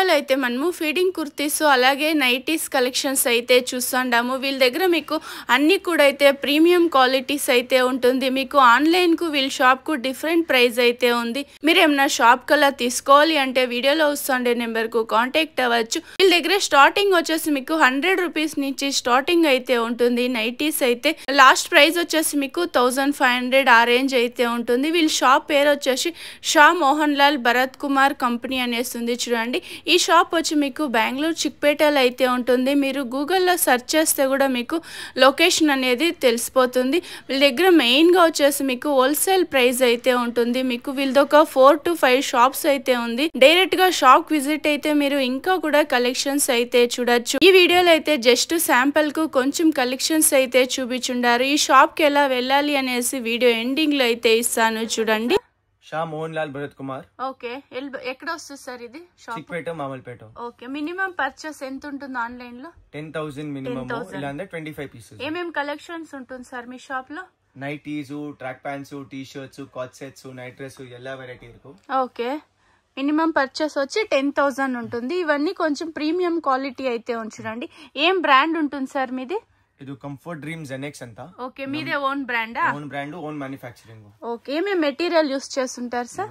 వీడియోలో అయితే మనము ఫీడింగ్ కుర్తీస్ అలాగే నైటీస్ కలెక్షన్స్ అయితే చూస్తున్నాము. వీళ్ళ దగ్గర మీకు అన్ని కూడా అయితే ప్రీమియం క్వాలిటీస్ అయితే ఉంటుంది. మీకు ఆన్లైన్ కు వీళ్ళ షాప్ కు డిఫరెంట్ ప్రైస్ అయితే ఉంది. మీరు ఏమన్నా షాప్ కల్లా తీసుకోవాలి అంటే వీడియోలో వస్తుండే నెంబర్ కు కాంటాక్ట్ అవ్వచ్చు. వీళ్ళ దగ్గర స్టార్టింగ్ వచ్చేసి మీకు 100 రూపీస్ నుంచి స్టార్టింగ్ అయితే ఉంటుంది. నైటీస్ అయితే లాస్ట్ ప్రైస్ వచ్చేసి మీకు 1500 ఆ రేంజ్ అయితే ఉంటుంది. వీళ్ళ షాప్ పేరు వచ్చేసి షా మోహన్ లాల్ భరత్ కుమార్ కంపెనీ అనేస్తుంది. చూడండి, ఈ షాప్ వచ్చి మీకు బెంగళూరు చిక్పేటలో అయితే ఉంటుంది. మీరు గూగుల్లో సెర్చ్ చేస్తే కూడా మీకు లొకేషన్ అనేది తెలిసిపోతుంది. వీళ్ళ దగ్గర మెయిన్గా వచ్చేసి మీకు హోల్సేల్ ప్రైస్ అయితే ఉంటుంది. మీకు వీళ్ళదొక 4 to 5 షాప్స్ అయితే ఉంది. డైరెక్ట్గా షాప్ విజిట్ అయితే మీరు ఇంకా కూడా కలెక్షన్స్ అయితే చూడొచ్చు. ఈ వీడియోలో అయితే జస్ట్ శాంపుల్ కు కొంచెం కలెక్షన్స్ అయితే చూపించుండారు. ఈ షాప్కి ఎలా వెళ్ళాలి అనేసి వీడియో ఎండింగ్ లో అయితే ఇస్తాను చూడండి. షా మోహన్ లాల్ భరత్ కుమార్. ఓకే, ఎక్కడ వస్తుంది సార్ ఇది? చిక్పేట, మామల్పేట. ఓకే, మినిమం పర్చేస్ ఎంత ఉంటుంది ఆన్లైన్ లో? 10,000 మినిమం, ఇలాంటి 25 పీసెస్. ఏమేం కలెక్షన్స్ ఉంటుంది సార్ మీ షాప్ లో? Nighties, track pants, T shirts, cot sets, night dress, ಎಲ್ಲ వెరైటీ ఇరుకు. ఓకే, మినిమం పర్చేస్ వచ్చి 10,000 ఉంటుంది. ఇవన్నీ కొంచెం ప్రీమియం క్వాలిటీ అయితే ఉంచండి. ఏం బ్రాండ్ ఉంటుంది సార్ మీది? ಇದು ಕಂಫರ್ಟ್ ಡ್ರೀಮ್ ಜೆನೆಕ್ಸ್ ಅಂತ. ఓకే, మీదే ఓన్ బ్రాండా? Own brand, own manufacturing. Okay, ఏమేం మెటీరియల్ యూస్ చేస్తుంటారు sir?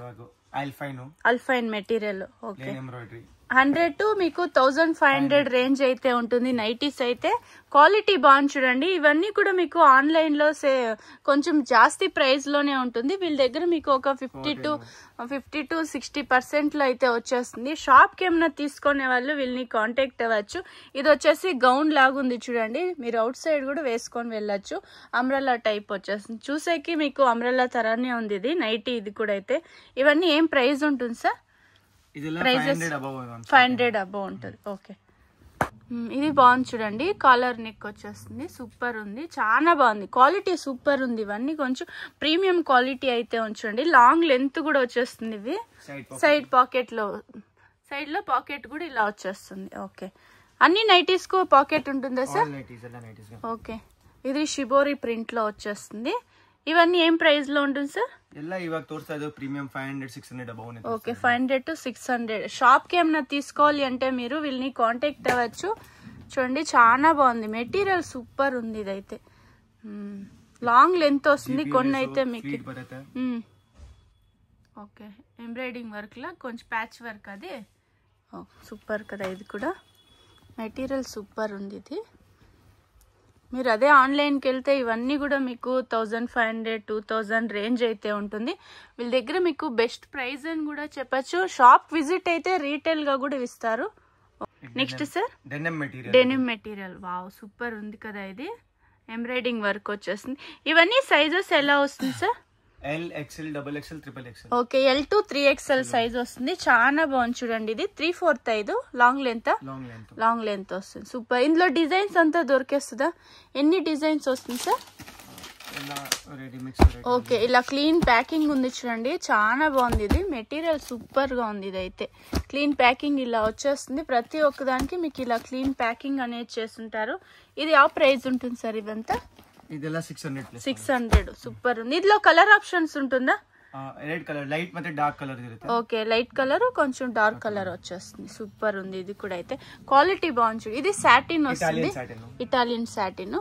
Alpine material. Okay, embroidery 100 to మీకు 1500 రేంజ్ అయితే ఉంటుంది. నైటీస్ అయితే క్వాలిటీ బాగుంది చూడండి. ఇవన్నీ కూడా మీకు ఆన్లైన్ లో కొంచెం జాస్తి ప్రైస్ లోనే ఉంటుంది. వీళ్ళ దగ్గర మీకు ఒక 50 to 60% లో అయితే వచ్చేస్తుంది. షాప్ కి ఏమైనా తీసుకునే వాళ్ళు వీళ్ళని కాంటాక్ట్ అవ్వచ్చు. ఇది వచ్చేసి గౌన్ లాగుంది చూడండి, మీరు అవుట్ సైడ్ కూడా వేసుకొని వెళ్ళొచ్చు. అంబ్రెల్లా టైప్ వచ్చేస్తుంది. చూసేకి మీకు అంబ్రెల్లా తరానే ఉంది. ఇది నైటీ, ఇది కూడా అయితే. ఇవన్నీ ఏం ప్రైస్ ఉంటుంది సార్? 500 అబౌవ్ ఉంటుంది. ఓకే, ఇది బాగుంది చూడండి. కాలర్ నెక్ వచ్చేస్తుంది, సూపర్ ఉంది, చాలా బాగుంది, క్వాలిటీ సూపర్ ఉంది. ఇవన్నీ కొంచెం ప్రీమియం క్వాలిటీ అయితే ఉంచండి. లాంగ్ లెంత్ కూడా వచ్చేస్తుంది. ఇవి సైడ్ పాకెట్ లో, సైడ్ లో పాకెట్ కూడా ఇలా వచ్చేస్తుంది. ఓకే, అన్ని నైటీస్ కు పాకెట్ ఉంటుందా సార్? ఓకే, ఇది షిబోరి ప్రింట్ లో వచ్చేస్తుంది. ఇవన్నీ ఏం ప్రైస్ లో ఉంటుంది సార్? ಎಲ್ಲ ಇವಾಗ ತೋರಿಸ್ತಾ ಇರೋದು ಪ್ರೀಮಿಯಂ 500-600 ಅಬೌವ್ ಇದೆ. Okay, 500 to 600. షాప్ కి ఏమైనా తీసుకోవాలి అంటే మీరు వీళ్ళని కాంటాక్ట్ అవ్వచ్చు. చూడండి, చాలా బాగుంది, మెటీరియల్ సూపర్ ఉంది. ఇదైతే లాంగ్ లెంత్ వస్తుంది. కొన్ని అయితే మీకు ఓకే ఎంబ్రాయిడింగ్ వర్క్ లా కొంచెం ప్యాచ్ వర్క్, అది సూపర్ కదా. ఇది కూడా మెటీరియల్ సూపర్ ఉంది. ఇది మీరు అదే ఆన్లైన్కి వెళ్తే ఇవన్నీ కూడా మీకు 1500-2000 రేంజ్ అయితే ఉంటుంది. వీళ్ళ దగ్గర మీకు బెస్ట్ ప్రైస్ అని కూడా చెప్పచ్చు. షాప్ విజిట్ అయితే రీటైల్ గా కూడా ఇస్తారు. Next sir, denim material. Wow, super ఉంది కదా. ఇది ఎంబ్రాయిడింగ్ వర్క్ వచ్చేస్తుంది. ఇవన్నీ సైజెస్ ఎలా వస్తుంది sir? L, XL, XXL, XXL. Okay, L to 3XL size వస్తుంది. చాలా బాగుంది చూడండి. ఇది 3/4 లాంగ్ లెంత్, లాంగ్ లెంత్ వస్తుంది. సూపర్. ఇందులో డిజైన్స్ అంతా దొరికేస్తుందా? ఎన్ని డిజైన్స్ వస్తుంది సార్? ఓకే, ఇలా క్లీన్ ప్యాకింగ్ ఉంది చూడండి, చాలా బాగుంది. ఇది మెటీరియల్ సూపర్ గా ఉంది. ఇదైతే క్లీన్ ప్యాకింగ్ ఇలా వచ్చేస్తుంది. ప్రతి ఒక్కదానికి మీకు ఇలా క్లీన్ ప్యాకింగ్ అనేది చేస్తుంటారు. ఇది ఆ ప్రైస్ ఉంటుంది సార్? ఇవంతా ಇದೆಲ್ಲ 600. సూపర్ ఉంది. ఇందులో కలర్ ఆప్షన్స్ ఉంటుందా? రెడ్ కలర్, లైట్ ಮತ್ತೆ డార్క్ కలర్ ఇರುತ್ತೆ. ఓకే, లైట్ కలర్, కొంచెం డార్క్ కలర్ వచ్చేస్తుంది. సూపర్ ఉంది. ఇది కూడా అయితే క్వాలిటీ బాగుంది. ఇది సాటిన్ వస్తుంది, ఇటాలియన్ సాటిన్,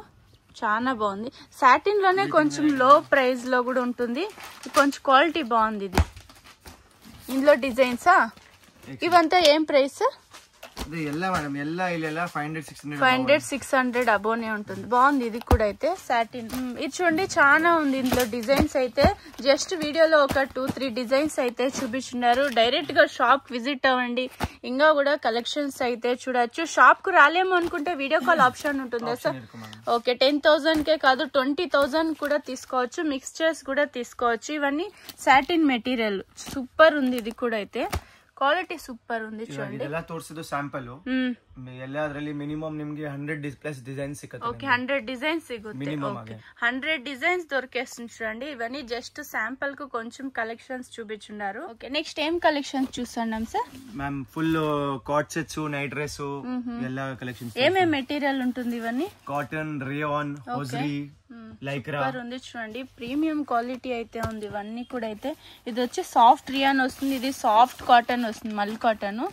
చాలా బాగుంది. సాటిన్ లోనే కొంచెం లో ప్రైస్ లో కూడా ఉంటుంది. కొంచెం క్వాలిటీ బాగుంది. ఇది ఇందులో డిజైన్సా? ఇవంతా ఏం ప్రైస్? 500-600 అబోనే ఉంటుంది. బాగుంది. ఇది కూడా అయితే సాటిన్. ఇది చూడండి, చాలా ఉంది. ఇందులో డిజైన్స్ అయితే జస్ట్ వీడియోలో ఒక 2-3 డిజైన్స్ అయితే చూపించున్నారు. డైరెక్ట్ గా షాప్ విజిట్ అవ్వండి, ఇంకా కూడా కలెక్షన్స్ అయితే చూడొచ్చు. షాప్ కు రాలేము అనుకుంటే వీడియో కాల్ ఆప్షన్ ఉంటుందా సార్? ఓకే, 10,000 కే కాదు 20,000 కూడా తీసుకోవచ్చు. మిక్స్చర్స్ కూడా తీసుకోవచ్చు. ఇవన్నీ సాటిన్ మెటీరియల్, సూపర్ ఉంది. ఇది కూడా అయితే ಕ್ವಾಲಿಟಿ ಸೂಪರ್ ఉంది చూడండి. ಇದೆಲ್ಲ ತೋರಿಸಿದ್ದು ಸ್ಯಾಂಪಲ್. ಎಲ್ಲ ಅದರಲ್ಲಿ ಮಿನಿಮಮ್ ನಿಮಗೆ 100+ ಡಿಸೈನ್ಸ್ ಸಿಗುತ್ತೆ. ಓಕೆ, 100 ಡಿಸೈನ್ಸ್ ಸಿಗುತ್ತೆ. ಓಕೆ, 100 డిజైన్స్ దొరికేస్తుంది చూడండి. ఇవన్నీ జస్ట్ శాంపుల్ కు కొంచెం కలెక్షన్స్ చూపించున్నారు. ఓకే, నెక్స్ట్ ఏం కలెక్షన్స్ చూస్తున్నాం sir? Ma'am full cot sets, night dress, ಎಲ್ಲ కలెక్షన్స్. ఏమేం మెటీరియల్ ఉంటుంది ఇవన్నీ? కాటన్, రేయాన్, హోజ్రీ, లైక్రా ఉంది చూడండి. ప్రీమియం క్వాలిటీ అయితే ఉంది ఇవన్నీ కూడా అయితే. ఇది వచ్చి సాఫ్ట్ రియాన్ వస్తుంది, ఇది సాఫ్ట్ కాటన్ వస్తుంది, మల్ కాటన్.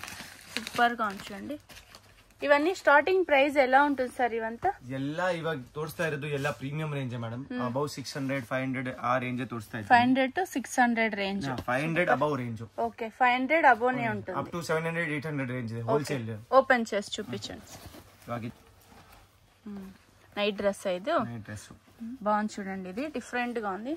సూపర్ గా ఉంచండి. ఇవన్నీ స్టార్టింగ్ ప్రైస్ ఎలా ఉంటుంది సార్? ఇవంతా ಎಲ್ಲ ಇವಾಗ ತೋರಿಸ್ತಾ ಇರೋದು ಎಲ್ಲ ಪ್ರೀಮಿಯಂ ರೇಂಜ್ ಮೇಡಮ್. ಅಬೌವ್ 600 500 ಆ ರೇಂಜ್ ತೋರಿಸ್ತಾ ಇದ್ದೀವಿ. 500 to 600 range. 500 above range. Okay 500 above నే ఉంటుంది. Up to 700 800 range wholesale. Open చేసి చూపించండి. ఇವಾಗ నైట్ డ్రెస్ ఇది. నైట్ డ్రెస్ బాగుంది చూడండి. ఇది డిఫరెంట్ గా ఉంది.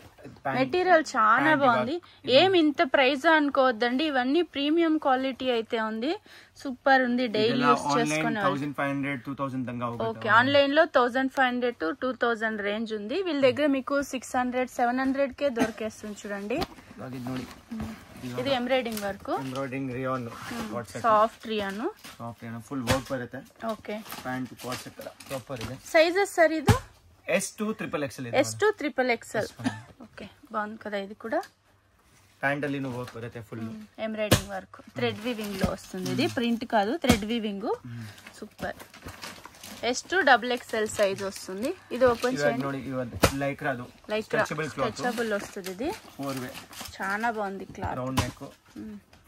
మెటీరియల్ చాలా బాగుంది. ఏం ఇంత ప్రైస్ అనుకోవద్దండి. ఇవన్నీ ప్రీమియం క్వాలిటీ అయితే ఉంది. సూపర్ ఉంది. డైలీ యూస్ చేసుకునే 1500 2000 దంగా అవుతుంది. ఓకే ఆన్లైన్ లో 1500 to 2000 రేంజ్ ఉంది. వీళ్ళ దగ్గర మీకు 600 700 కే దొరికేస్తుంది చూడండి. ఇది embroidering work. Embroidering rayon cot set. Soft rayon. Soft rayon full work ಬರುತ್ತೆ. Okay pant cot set proper ಇದೆ. సైజెస్ సార్ ఇది S2 XXL ಇದೆ. S2 XXL. ఓకే బాగుంది కదా. ఇది కూడా ప్యాంట్ ಅಲ್ಲಿ ವರ್ಕ್ ಬರುತ್ತೆ full. Embroidering work thread weaving లో వస్తుంది. ఇది ప్రింట్ కాదు thread weaving. Super. S2 XXL size వస్తుంది. ఇది ఓపెన్ చేయండి. ನೋಡಿ ಇವತ್ತು ಲೈಕ್ರಾದು ಸ್ಟ್ರೆಚಬಲ್ వస్తుంది. ఇది 4 చాలా బాగుంది. Cloth round neck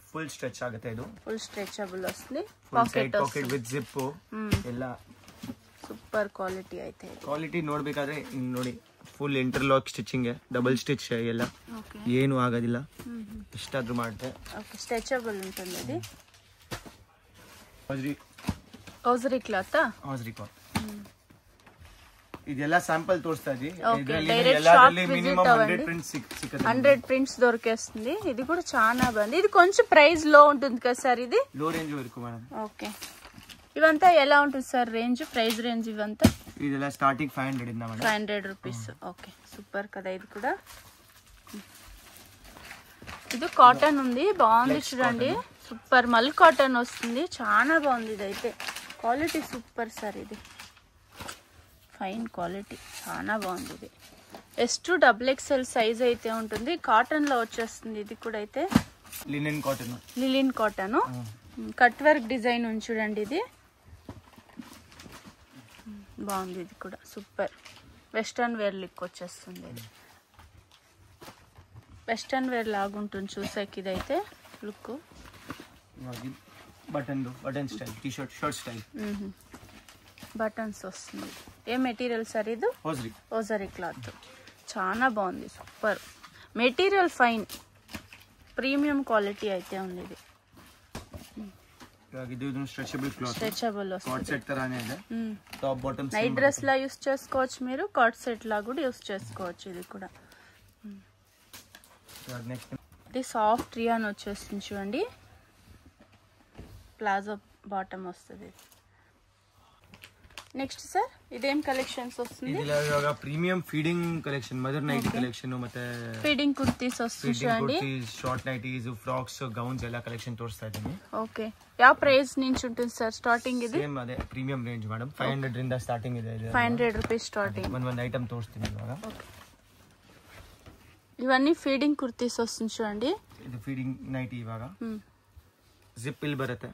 full stretch ಆಗುತ್ತೆ. ಇದು ఫుల్ స్ట్రెచబుల్ వస్తుంది. ಪಾಕೆಟ್ ವಿತ್ ಜಿಪ್ ಎಲ್ಲ ಸೂಪರ್ ಕ್ವಾಲಿಟಿ ಐತೆ. ಕ್ವಾಲಿಟಿ ನೋಡ್ಬೇಕಾದ್ರೆ ನೋಡಿ full interlock stitching double stitch ಎಲ್ಲ ಏನು ಆಗೋದಿಲ್ಲ. ಎಷ್ಟಾದ್ರೂ ಮಾಡುತ್ತೆ. ಓಕೆ ಸ್ಟ್ರೆಚಬಲ್ ఉంటుంది. ఇది ಔಸರಿ ಕ್ಲಾತ್. ಔಸರಿ ಕ್ಲಾತ್. ಇದೆಲ್ಲ ಸ್ಯಾಂಪಲ್ ತೋರಿಸ್ತಾ ಇದ್ದೀವಿ. ಇದರಲ್ಲಿ ಮಿನಿಮಮ್ 100 ಪ್ರಿಂಟ್ಸ್ ಸಿಗುತ್ತೆ. 100 ప్రింట్స్ దొరికేస్తుంది. ఇది కూడా చాలా బాగుంది. ఇది కొంచెం ప్రైస్ లో ఉంటుంది కదా సార్? ఇది లో రేంజ్ వరకు మేడం. ఓకే ఇవంతా ఎలా ఉంటుంది సార్ రేంజ్? ప్రైస్ రేంజ్ ఇవంతా ಇದೆಲ್ಲ ಸ್ಟಾರ್ಟಿಂಗ್ 500 ಇಂದ ಮೇಡಂ. 500 రూపీస్. ఓకే సూపర్ కదా. ఇది కూడా ఇది కాటన్ ఉంది. బాగుంది చూడండి. సూపర్ మల్ కాటన్ వస్తుంది. చాలా బాగుంది. ఇది అయితే క్వాలిటీ సూపర్ సార్. ఇది ఫైన్ క్వాలిటీ చాలా బాగుంది. ఇది S2 XXL సైజ్ అయితే ఉంటుంది. కాటన్ లో వచ్చేస్తుంది. ఇది కూడా అయితే linen cotton. లిలిన్ cotton cut work design ఉంది చూడండి. ఇది బాగుంది. ఇది కూడా సూపర్ వెస్టర్న్ వేర్ లుక్ వచ్చేస్తుంది. ఇది వెస్టర్న్ వేర్ లాగుంటుంది చూసాక. ఇదైతే look button style T shirt shirt style buttons వస్తుంది. ఏ మెటీరియల్ సార్? ఇది ఓజరీ క్లాత్. చాలా బాగుంది. Super material fine premium quality అయితే ఉంది. ఇది స్ట్రెచబుల్ వస్తుంది. నైట్ డ్రెస్ లా యూస్ చేసుకోవచ్చు మీరు. కాట్ సెట్ లా కూడా యూస్ చేసుకోవచ్చు. ఇది కూడా ఇది సాఫ్ట్ రియాన్ వచ్చేస్తుంది చూడండి. ప్లాజో బాటమ్ వస్తుంది. నెక్స్ట్ సార్ ఇదేం కలెక్షన్స్ వస్తుంది? ಇವಾಗ premium feeding collection mother nighty collection ಮತ್ತೆ ಫೀಡಿಂಗ್ ಕುರ್ತೀಸ್ వస్తుంది చూడండి. ಶಾರ್ಟ್ ನೈಟೀಸ್ ಫ್ರಾಕ್ಸ್ ಗೌನ್ಸ್ ಎಲ್ಲ ಕಲೆಕ್ಷನ್ ತೋರಿಸ್ತಾ ಇದ್ದೀನಿ. ಓಕೆ ಯಾವ ಪ್ರೈಸ್ నుంచి ఉంటుంది సార్ స్టార్టింగ్? ఇది ಸೇಮ್ ಅದೇ ಪ್ರೀಮಿಯಂ ರೇಂಜ್ ಮೇಡಂ. 500 ರಿಂದ ಸ್ಟಾರ್ಟಿಂಗ್ ಇದೆ. 500 ರೂಪಾಯಿ ಸ್ಟಾರ್ಟಿಂಗ್. ಒಂದು ಐಟಮ್ ತೋರಿಸ್ತೀನಿ ಇವಾಗ. ఇవన్నీ ఫీడింగ్ కుర్తీస్ వస్తుంది చూడండి. ಇದು ಫೀಡಿಂಗ್ ನೈಟಿ. ಇವಾಗ ಜಿಪ್ ಇಲ್ಲಿ ಬರುತ್ತೆ.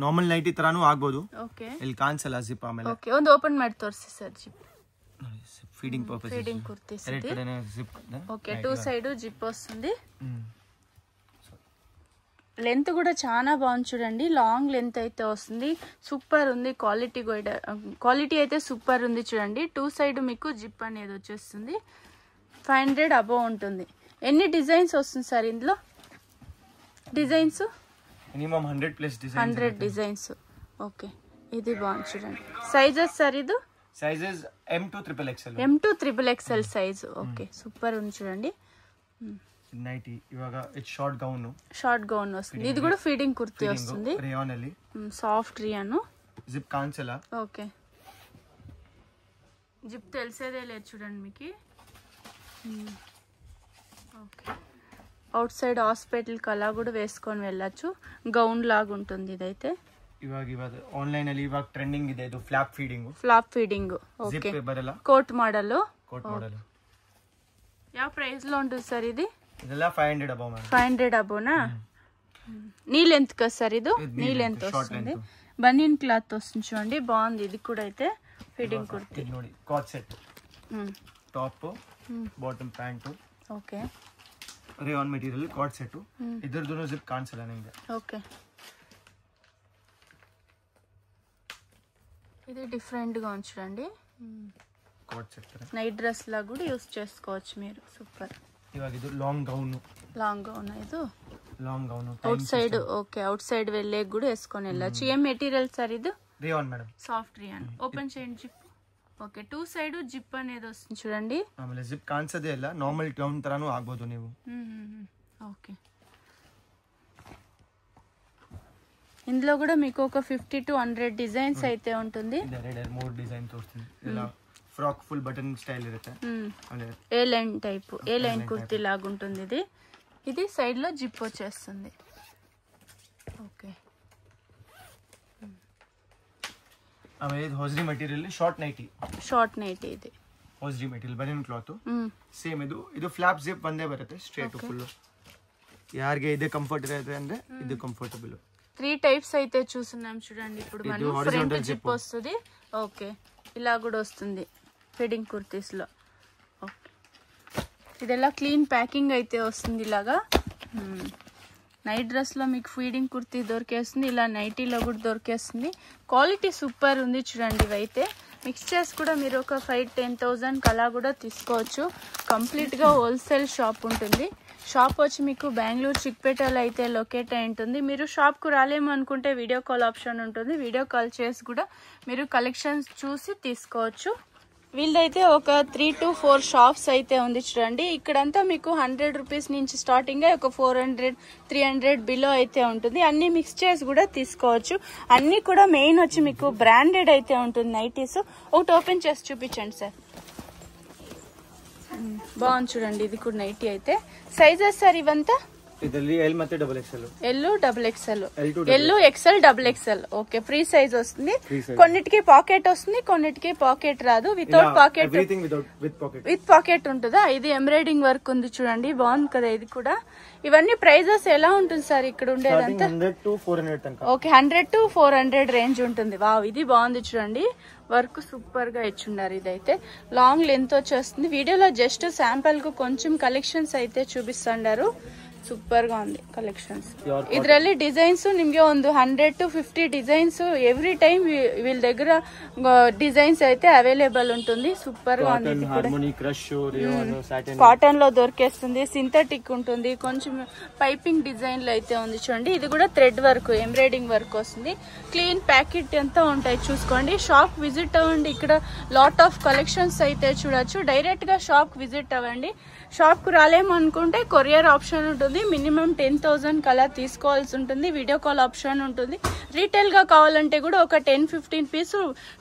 ನಾರ್ಮಲ್ ನೈಟಿ ತರಾನು ಆಗಬಹುದು. ಓಕೆ ಇಲ್ಲಿ ಕಾಣಿಸಲ್ಲ ಜಿಪ್. ಆಮೇಲೆ ಓಕೆ ಒಂದು ಓಪನ್ ಮಾಡಿ ತೋರಿಸಿ sir. Zip feeding purpose. Feeding kurtis. ಎರಡು ಕಡೆನೇ zip. Okay two side zip వస్తుంది. లెంత్ కూడా చాలా బాగుంది చూడండి. లాంగ్ లెంత్ అయితే వస్తుంది. సూపర్ ఉంది. క్వాలిటీ అయితే సూపర్ ఉంది చూడండి. టూ సైడ్ మీకు జిప్ అనేది వచ్చేస్తుంది. 500 అబోవ్ ఉంటుంది. ఎన్ని డిజైన్స్ వస్తుంది సార్ ఇందులో? Designs minimum 100 plus designs. 100 designs. Okay ఇది బాగుంది చూడండి. Sizes sir? ఇది sizes M2 XXL. M2 XXL size. Okay super ఉంది చూడండి. నైటీ ఇವಾಗ ఇది షార్ట్ గౌన్. షార్ట్ గౌన్ వస్తుంది. ఇది కూడా ఫీడింగ్ కుర్తీ వస్తుంది. రియాన్ ಅಲ್ಲಿ సాఫ్ట్ రియాన్. జిప్ కాన్సెలా. ఓకే జిప్ తెలిసేదే లేదు చూడండి మీకు. ఓకే అవుట్ సైడ్ హాస్పిటల్ కి అలా కూడా వేసుకొని వెళ్ళచ్చు. గౌన్ లాగా ఉంటుంది. ఇదైతే ಇವಾಗ ಆನ್ಲೈನ್ ಅಲ್ಲಿ ಇವಾಗ ಟ್ರೆಂಡಿಂಗ್ ಇದೆ. ಇದು flap feeding. Flap feeding. Okay ಬರಲ್ಲ. Coat model. ಕೋಟ್ ಮಾಡಲ್ ಯಾವ ಪ್ರೈಸ್ లో ఉంటుంది సార్? ఇది ಇದೆಲ್ಲ 500 ಅಬೌವ್ ಮ್ಯಾಮ್. 500 అబోనా? నీ లెంత్ కదా సార్? ఇది నీ లెంత్ వస్తుంది. బనియన్ క్లాత్ వస్తుంది చూడండి. బాగుంది. ఇది కూడా అయితే ఫీడింగ్ కుర్తీ. ನೋಡಿ cot set top bottom pant. Okay rayon material cot set. ಇದರದ್ದು ಜಿಪ್ ಕಾಣಿಸಲ್ಲ ನಿಮಗೆ. ಓಕೆ ఇది డిఫరెంట్గా ఉంచండి. కోట్ సెట్ నైట్ డ్రెస్ లా కూడా యూಸ್ చేసుకోవచ్చు మీరు. ಸೂಪರ್. ಇವಾಗ ಇದು ಲಾಂಗ್ ಗೌನ್ ಇದು long gown outside. Okay, outside వెళ్ళే కూడా వేసుకొని వెళ్ళచ్చు. ఏం మెటీరియల్ సార్ ఇది? Rayon madam, soft rayon. Open చేయండి జిప్. ఓకే, 2 సైడ్ జిప్ అనేది వస్తుంది చూడండి. ಆಮೇಲೆ ಜಿಪ್ ಕಾಣಿಸೋದೇ ಇಲ್ಲ, ನಾರ್ಮಲ್ ಗೌನ್ ತರಾನು ಆಗಬಹುದು ನೀವು. ఓకే, ఇందులో కూడా మీకు ఒక 50 to 100 డిజైన్స్ అయితే ఉంటుంది. ಮೂರು ಡಿಸೈನ್ ತೋರಿಸ್ತೀನಿ. ಎಲ್ಲ ఫ్రాక్ ఫుల్ బటన్ స్టైల్ ఇರುತ್ತೆ. ఏ లైన్ టైప్, ఏ లైన్ కుర్తీ లాగా ఉంటుంది ఇది. ఇది సైడ్ లో జిప్ వచ్చేస్తుంది. ఓకే, ಆಮೇಲೆ ಇದು ಹೊಸರಿ ಮೆಟೀರಿಯಲ್ ಶಾರ್ಟ್ ನೈಟಿ ఇది ಹೊಸರಿ ಮೆಟೀರಿಯಲ್ ಬನಿಯನ್ ಕ್ಲಾತ್ ಸೇಮ್. ಇದು ಫ್ಲಾಪ್ ಜಿಪ್ ಒಂದೇ ಬರುತ್ತೆ, ಸ್ಟ್ರೇಟ್ ಫುಲ್. ಯಾರಿಗೆ ಇದೆ ಕಂಫರ್ಟ್ ಇರುತ್ತೆ ಅಂದ್ರೆ ಇದು ಕಂಫರ್ಟಬಲ್. 3 టైప్స్ అయితే చూస్తున్నాం చూడండి. ఇప్పుడు మనం ఫ్రంట్ జిప్ వస్తుంది. ఓకే, ఇలా కూడా వస్తుంది ఫిట్టింగ్ కుర్తీస్ లో. ఓకే, ఇదెలా క్లీన్ ప్యాకింగ్ అయితే వస్తుంది ఇలాగా. నైట్ డ్రెస్ లో మీకు ఫీడింగ్ కుర్తీ దొరికేస్తుంది, ఇలా నైటీలో కూడా దొరికేస్తుంది. క్వాలిటీ సూపర్ ఉంది చూడండి. ఇవైతే మిక్స్ చేసి కూడా మీరు ఒక 5-10,000 అలా కూడా తీసుకోవచ్చు. కంప్లీట్ గా హోల్సేల్ షాప్ ఉంటుంది. షాప్ వచ్చి మీకు బెంగళూరు చిక్పేటలో అయితే లొకేట్ అయి ఉంటుంది. మీరు షాప్కు రాలేము అనుకుంటే వీడియో కాల్ ఆప్షన్ ఉంటుంది. వీడియో కాల్ చేసి కూడా మీరు కలెక్షన్స్ చూసి తీసుకోవచ్చు. వీళ్ళైతే ఒక 3 to 4 షాప్స్ అయితే ఉంది చూడండి. ఇక్కడంతా మీకు 100 రూపీస్ నుంచి స్టార్టింగ్ ఒక 400-300 బిలో అయితే ఉంటుంది. అన్ని మిక్స్ చేసి కూడా తీసుకోవచ్చు. అన్ని కూడా మెయిన్ వచ్చి మీకు బ్రాండెడ్ అయితే ఉంటుంది నైటీస్. ఒకటి ఓపెన్ చేసి చూపించండి సార్. బాగుంది చూడండి. ఇది కూడా నైటీ అయితే. సైజెస్ సార్ ఇవంతా? ಇದರಲ್ಲಿ ಎಲ್ ಮತ್ತೆ double XL. L XL double XL. Okay, free size వస్తుంది. కొన్నిటికి పాకెట్ వస్తుంది, కొన్నిటికి పాకెట్ రాదు. వితౌట్ పాకెట్, విత్ పాకెట్ ఉంటుందా? ఇది ఎంబ్రాయిడింగ్ వర్క్ ఉంది చూడండి. బాగుంది కదా ఇది కూడా. ఇవన్నీ ప్రైజెస్ ఎలా ఉంటుంది సార్ ఇక్కడ ఉండేదంతా? 100 to 400 ఓకే, 100 to 400 రేంజ్ ఉంటుంది. వావ్, ఇది బాగుంది చూడండి. వర్క్ సూపర్ గా ఇచ్చున్నారు. ఇదైతే లాంగ్ లెంత్ వచ్చేస్తుంది. వీడియోలో జస్ట్ శాంపుల్ కు కొంచెం కలెక్షన్స్ అయితే చూపిస్తున్నారు. ಸೂಪರ್ గా ఉంది ಕಲೆಕ್ಷನ್ಸ್. ಇದರಲ್ಲಿ ಡಿಸೈನ್ಸ್ ನಿಮಗೆ ಒಂದು 100 to 50 డిజైన్స్ ఎవ్రీ టైం వీళ్ళ దగ్గర డిజైన్స్ అయితే అవైలబుల్ ఉంటుంది. సూపర్ గా ఉంది. కాటన్ లో దొరికేస్తుంది, సింథటిక్ ఉంటుంది, కొంచెం పైపింగ్ డిజైన్లు అయితే ఉంది చూడండి. ఇది కూడా థ్రెడ్ వర్క్, ఎంబ్రాయిడింగ్ వర్క్ వస్తుంది. క్లీన్ ప్యాకెట్ ఎంత ఉంటాయి చూసుకోండి. షాప్ విజిట్ అవ్వండి. ఇక్కడ లాట్ ఆఫ్ కలెక్షన్స్ అయితే చూడొచ్చు. డైరెక్ట్ గా షాప్ విజిట్ అవ్వండి. షాప్ కు రాలేము అనుకుంటే కొరియర్ ఆప్షన్ ఉంటుంది. మినిమం 10,000 అలా తీసుకోవాల్సి ఉంటుంది. వీడియో కాల్ ఆప్షన్ ఉంటుంది. రీటైల్ గా కావాలంటే కూడా ఒక 10-15 పీస్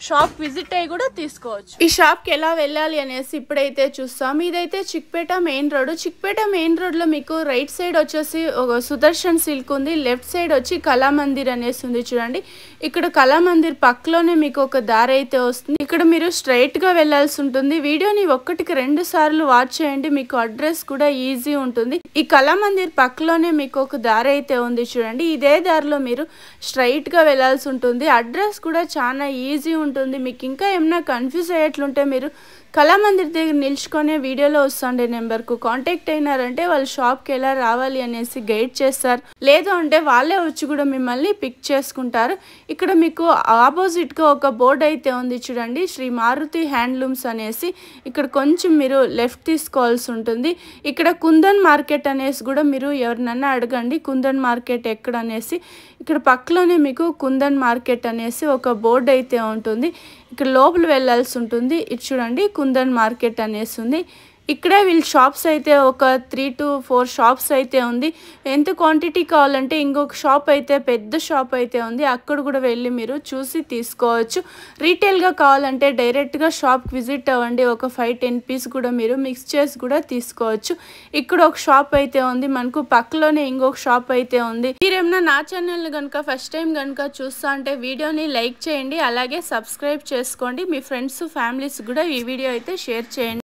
షాప్ విజిట్ అయ్యి కూడా తీసుకోవచ్చు. ఈ షాప్ కి ఎలా వెళ్ళాలి అనేసి ఇప్పుడైతే చూస్తాం. ఇదైతే Chickpet main road. Chickpet main road లో మీకు రైట్ సైడ్ వచ్చేసి ఒక సుదర్శన్ సిల్క్ ఉంది. లెఫ్ట్ సైడ్ వచ్చి కళామందిర్ అనేసి ఉంది చూడండి. ఇక్కడ కళామందిర్ పక్కలోనే మీకు ఒక దారి అయితే వస్తుంది. ఇక్కడ మీరు స్ట్రైట్ గా వెళ్లాల్సి ఉంటుంది. వీడియోని 1-2 సార్లు వాచ్ చేయండి. మీకు అడ్రస్ కూడా ఈజీ ఉంటుంది. ఈ కళామందిర్ పక్కలోనే మీకు ఒక దారి అయితే ఉంది చూడండి. ఇదే దారిలో మీరు స్ట్రైట్ గా వెళ్లాల్సి ఉంటుంది. అడ్రస్ కూడా చాలా ఈజీ ఉంటుంది. మీకు ఇంకా ఏమైనా కన్ఫ్యూజ్ అయ్యేట్లుంటే మీరు కళామందిర్ దగ్గర నిల్చుకునే వీడియోలో వస్తుండే నెంబర్కు కాంటాక్ట్ అయినారంటే వాళ్ళు షాప్కి ఎలా రావాలి అనేసి గైడ్ చేస్తారు. లేదు అంటే వాళ్ళే వచ్చి కూడా మిమ్మల్ని పిక్ చేసుకుంటారు. ఇక్కడ మీకు ఆపోజిట్గా ఒక బోర్డు అయితే ఉంది చూడండి, శ్రీ మారుతి హ్యాండ్లూమ్స్ అనేసి. ఇక్కడ కొంచెం మీరు లెఫ్ట్ తీసుకోవాల్సి ఉంటుంది. ఇక్కడ కుందన్ మార్కెట్ అనేసి కూడా మీరు ఎవరినన్నా అడగండి కుందన్ మార్కెట్ ఎక్కడ అనేసి. ఇక్కడ పక్కలోనే మీకు కుందన్ మార్కెట్ అనేసి ఒక బోర్డు అయితే ఉంటుంది. ఇక్కడ లోపల వెళ్ళాల్సి ఉంటుంది. ఇది చూడండి కుందన్ మార్కెట్ అనేసి ఉంది. ఇక్కడ వీళ్ళ షాప్స్ అయితే ఒక 3 to 4 షాప్స్ అయితే ఉంది. ఎంత క్వాంటిటీ కావాలంటే ఇంకొక షాప్ అయితే పెద్ద షాప్ అయితే ఉంది, అక్కడ కూడా వెళ్ళి మీరు చూసి తీసుకోవచ్చు. రీటైల్గా కావాలంటే డైరెక్ట్గా షాప్కి విజిట్ అవ్వండి. ఒక 5-10 పీస్ కూడా మీరు మిక్స్ చేసి కూడా తీసుకోవచ్చు. ఇక్కడ ఒక షాప్ అయితే ఉంది. మనకు పక్కలోనే ఇంకొక షాప్ అయితే ఉంది. మీరేమన్నా నా ఛానల్ కనుక ఫస్ట్ టైం కనుక చూస్తా అంటే వీడియోని లైక్ చేయండి, అలాగే సబ్స్క్రైబ్ చేసుకోండి. మీ ఫ్రెండ్స్ ఫ్యామిలీస్ కూడా ఈ వీడియో అయితే షేర్ చేయండి.